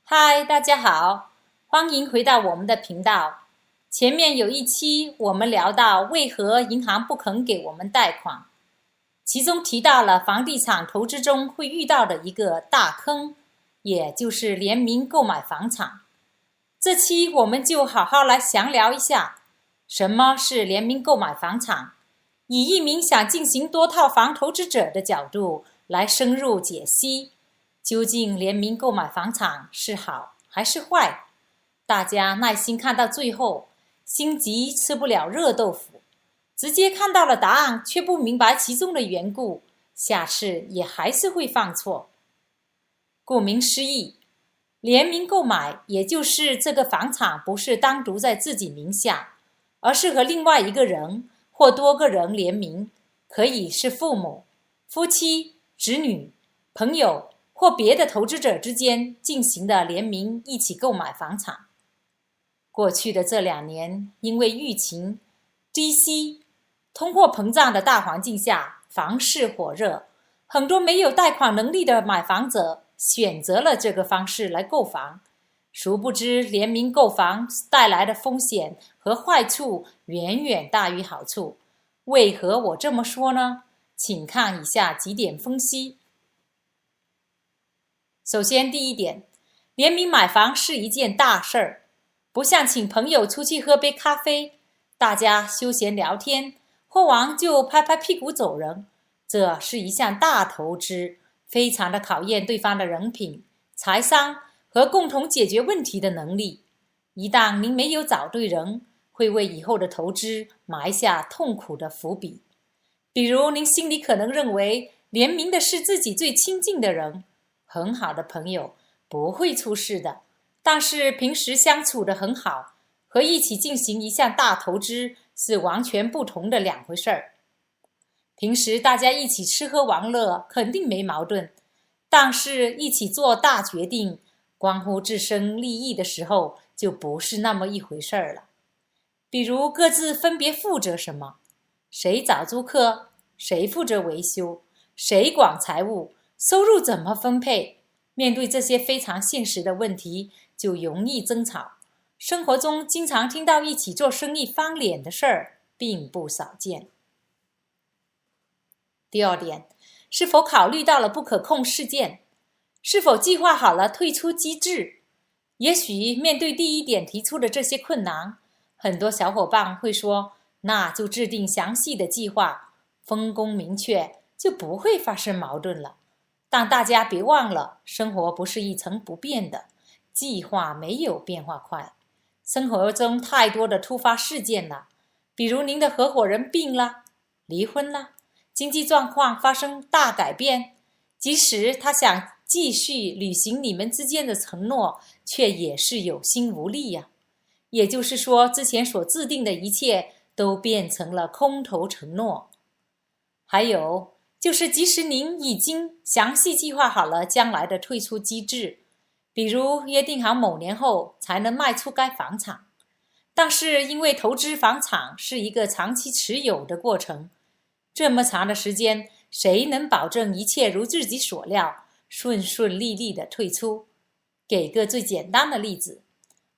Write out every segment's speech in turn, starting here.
嗨，大家好，欢迎回到我们的频道。前面有一期我们聊到为何银行不肯给我们贷款，其中提到了房地产投资中会遇到的一个大坑，也就是联名购买房产。这期我们就好好来详聊一下，什么是联名购买房产，以一名想进行多套房投资者的角度来深入解析。究竟联名购买房产是好还是坏？大家耐心看到最后，心急吃不了热豆腐，直接看到了答案却不明白其中的缘故，下次也还是会犯错。顾名思义，联名购买也就是这个房产不是单独在自己名下，而是和另外一个人或多个人联名，可以是父母、夫妻、子女、朋友或别的投资者之间进行的联名一起购买房产。过去的这2年，因为疫情、低息、通货膨胀的大环境下，房市火热，很多没有贷款能力的买房者选择了这个方式来购房。殊不知，联名购房带来的风险和坏处远远大于好处。为何我这么说呢？请看以下几点分析。首先，第一点，联名买房是一件大事儿，不像请朋友出去喝杯咖啡，大家休闲聊天，喝完就拍拍屁股走人。这是一项大投资，非常的考验对方的人品、财商和共同解决问题的能力。一旦您没有找对人，会为以后的投资埋下痛苦的伏笔。比如，您心里可能认为联名的是自己最亲近的人，很好的朋友不会出事的，但是平时相处得很好，和一起进行一项大投资是完全不同的两回事儿。平时大家一起吃喝玩乐肯定没矛盾，但是一起做大决定，关乎自身利益的时候，就不是那么一回事儿了。比如各自分别负责什么，谁找租客，谁负责维修，谁管财务，收入怎么分配？面对这些非常现实的问题，就容易争吵。生活中经常听到一起做生意翻脸的事儿，并不少见。第二点，是否考虑到了不可控事件？是否计划好了退出机制？也许面对第一点提出的这些困难，很多小伙伴会说，那就制定详细的计划，分工明确，就不会发生矛盾了。但大家别忘了，生活不是一成不变的，计划没有变化快。生活中太多的突发事件了，比如您的合伙人病了、离婚了，经济状况发生大改变，即使他想继续履行你们之间的承诺，却也是有心无力呀。也就是说，之前所制定的一切都变成了空头承诺。还有就是，即使您已经详细计划好了将来的退出机制，比如约定好某年后才能卖出该房产，但是因为投资房产是一个长期持有的过程，这么长的时间，谁能保证一切如自己所料，顺顺利利的退出？给个最简单的例子，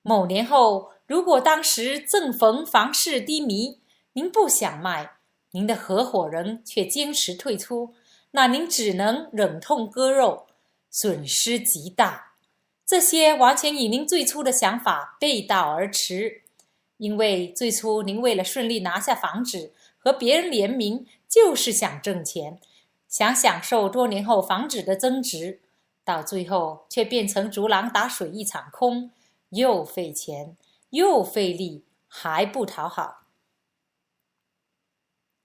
某年后，如果当时正逢房市低迷，您不想卖，您的合伙人却坚持退出，那您只能忍痛割肉，损失极大。这些完全与您最初的想法背道而驰，因为最初您为了顺利拿下房子，和别人联名，就是想挣钱，想享受多年后房子的增值，到最后却变成竹篮打水一场空，又费钱又费力，还不讨好。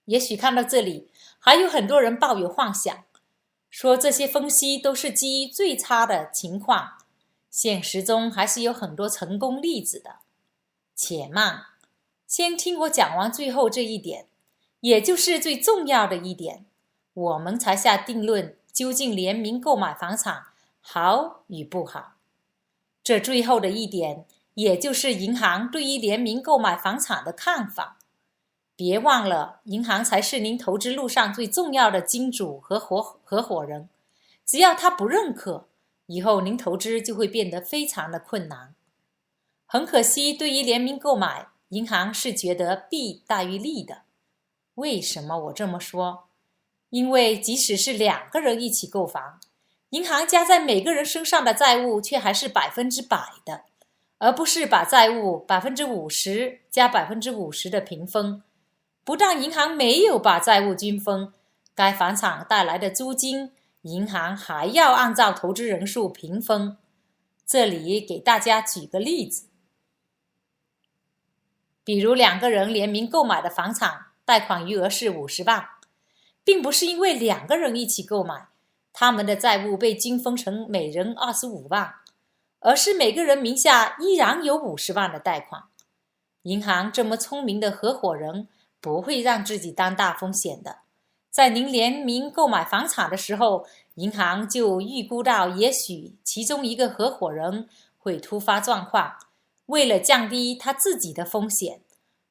也许看到这里，还有很多人抱有幻想，说这些分析都是基于最差的情况，现实中还是有很多成功例子的。且慢，先听我讲完最后这一点，也就是最重要的一点，我们才下定论，究竟联名购买房产好与不好。这最后的一点，也就是银行对于联名购买房产的看法。别忘了，银行才是您投资路上最重要的金主和合伙人。只要他不认可，以后您投资就会变得非常的困难。很可惜，对于联名购买，银行是觉得弊大于利的。为什么我这么说？因为即使是2个人一起购房，银行加在每个人身上的债务却还是100%的，而不是把债务50%加50%的平分。不但银行没有把债务均分，该房产带来的租金，银行还要按照投资人数平分。这里给大家举个例子，比如2个人联名购买的房产，贷款余额是50万，并不是因为2个人一起购买，他们的债务被均分成每人25万，而是每个人名下依然有50万的贷款。银行这么聪明的合伙人不会让自己担大风险的。在您联名购买房产的时候，银行就预估到也许其中一个合伙人会突发状况，为了降低他自己的风险，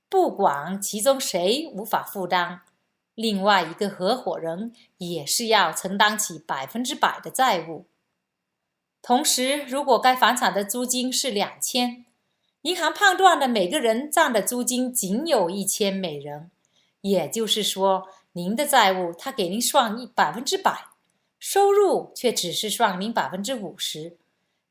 不管其中谁无法负担，另外一个合伙人也是要承担起100%的债务。同时，如果该房产的租金是2000，银行判断的每个人占的租金仅有1000每人，也就是说，您的债务他给您算100%，收入却只是算您50%。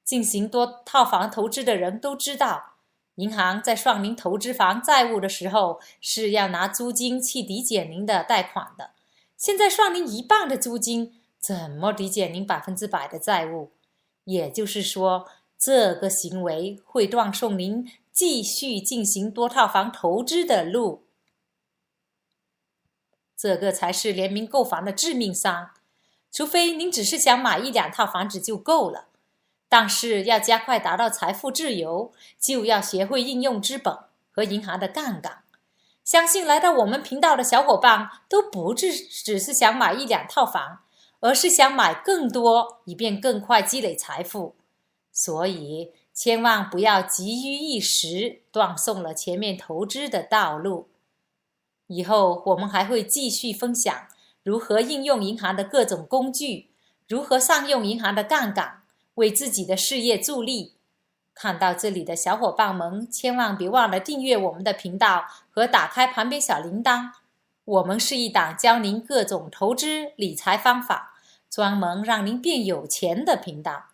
进行多套房投资的人都知道，银行在算您投资房债务的时候，是要拿租金去抵减您的贷款的。现在算您1半的租金，怎么抵减您100%的债务？也就是说，这个行为会断送您继续进行多套房投资的路。这个才是联名购房的致命伤。除非您只是想买1-2套房子就够了，但是要加快达到财富自由，就要学会运用资本和银行的杠杆。相信来到我们频道的小伙伴都不只是想买1-2套房，而是想买更多，以便更快积累财富。所以千万不要急于一时，断送了前面投资的道路。以后我们还会继续分享如何应用银行的各种工具，如何善用银行的杠杆，为自己的事业助力。看到这里的小伙伴们，千万别忘了订阅我们的频道和打开旁边小铃铛。我们是一档教您各种投资理财方法，专门让您变有钱的频道。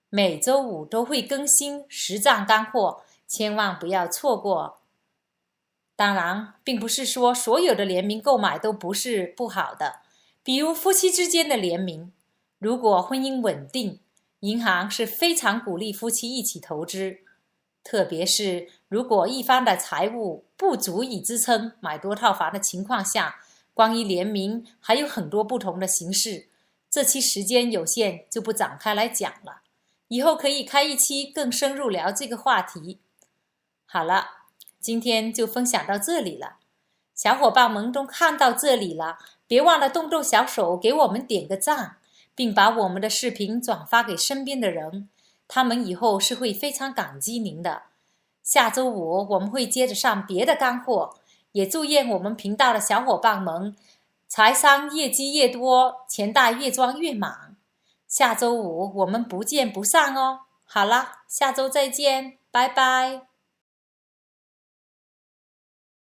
每周5都会更新实战干货，千万不要错过。当然，并不是说所有的联名购买都不是不好的，比如夫妻之间的联名，如果婚姻稳定，银行是非常鼓励夫妻一起投资，特别是如果一方的财务不足以支撑买多套房的情况下，关于联名还有很多不同的形式，这期时间有限，就不展开来讲了，以后可以开一期更深入聊这个话题。好了，今天就分享到这里了，小伙伴们都看到这里了，别忘了动动小手给我们点个赞，并把我们的视频转发给身边的人，他们以后是会非常感激您的。下周5我们会接着上别的干货，也祝愿我们频道的小伙伴们财商越积越多，钱袋越装越满。下周5我们不见不散哦。好了，下周再见，拜拜。